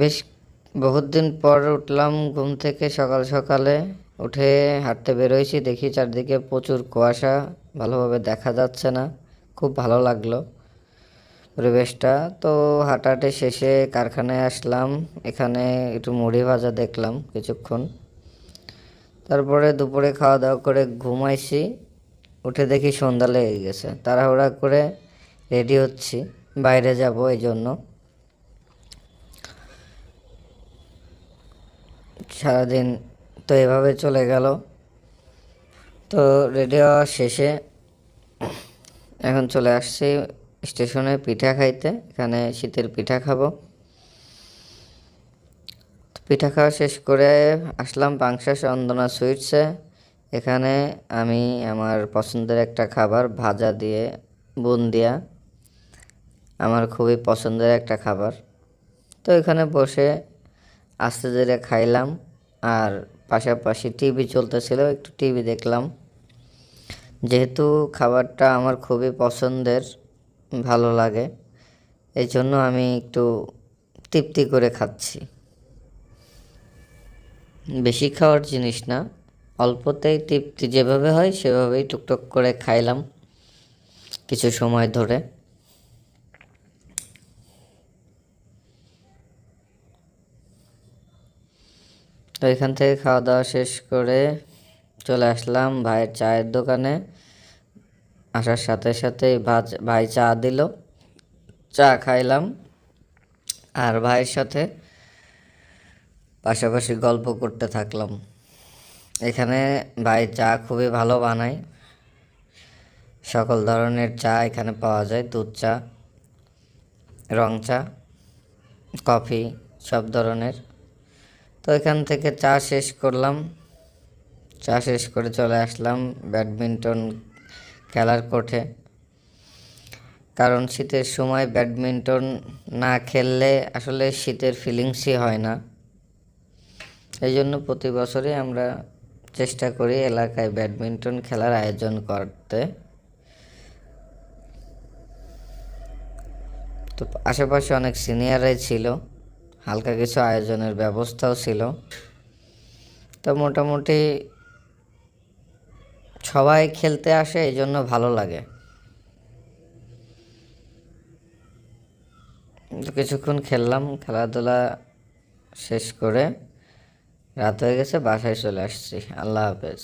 বেশ বহুত দিন পর উঠলাম ঘুম থেকে সকাল সকালে। উঠে হাঁটতে বেরোইছি, দেখি চারদিকে প্রচুর কুয়াশা, ভালোভাবে দেখা যাচ্ছে না। খুব ভালো লাগলো পরিবেশটা। তো হাঁটাহাঁটি শেষে কারখানায় আসলাম। এখানে একটু মুড়ি ভাজা দেখলাম কিছুক্ষণ। তারপরে দুপুরে খাওয়া দাওয়া করে ঘুমাইছি। উঠে দেখি সন্ধ্যা লেগে গেছে, তাড়াহুড়া করে রেডি হচ্ছি, বাইরে যাব এই জন্য। সারাদিন তো এভাবে চলে গেল। তো রেডি হওয়া শেষে এখন চলে আসছি স্টেশনে পিঠা খাইতে। এখানে শীতের পিঠা খাবো। পিঠা খাওয়া শেষ করে আসলাম পাংশা চন্দনা সুইটসে। এখানে আমি আমার পছন্দের একটা খাবার ভাজা দিয়ে বুন্দিয়া, আমার খুবই পছন্দের একটা খাবার। তো এখানে বসে আস্তে ধীরে খাইলাম, আর পাশাপাশি টিভি চলতেছিল, একটু টিভি দেখলাম। যেহেতু খাবারটা আমার খুবই পছন্দের, ভালো লাগে, এই জন্য আমি একটু তৃপ্তি করে খাচ্ছি। বেশি খাওয়ার জিনিস না, অল্পতেই তৃপ্তি যেভাবে হয় সেভাবেই টুকটুক করে খাইলাম কিছু সময় ধরে। তো এখান থেকে খাওয়া দাওয়া শেষ করে চলে আসলাম ভাইয়ের চায়ের দোকানে। আসার সাথে সাথেই ভাই চা দিল, চা খাইলাম, আর ভাইয়ের সাথে পাশাপাশি গল্প করতে থাকলাম। এখানে ভাই চা খুবই ভালো বানায়। সকল ধরনের চা এখানে পাওয়া যায়, দুধ চা, রং চা, কফি, সব ধরনের। তো এখান থেকে চা শেষ করলাম। চা শেষ করে চলে আসলাম ব্যাডমিন্টন খেলার কোর্টে। কারণ শীতের সময় ব্যাডমিন্টন না খেললে আসলে শীতের ফিলিংসই হয় না। এই জন্য প্রতি বছরই আমরা চেষ্টা করি এলাকায় ব্যাডমিন্টন খেলার আয়োজন করতে। তো আশেপাশে অনেক সিনিয়ররাই ছিল, হালকা কিছু আয়োজনের ব্যবস্থাও ছিল। তো মোটামুটি সবাই খেলতে আসে, এই জন্য ভালো লাগে। তো কিছুক্ষণ খেললাম, খেলাধুলা শেষ করে রাত হয়ে গেছে, বাসায় চলে আসছি। আল্লাহ হাফেজ।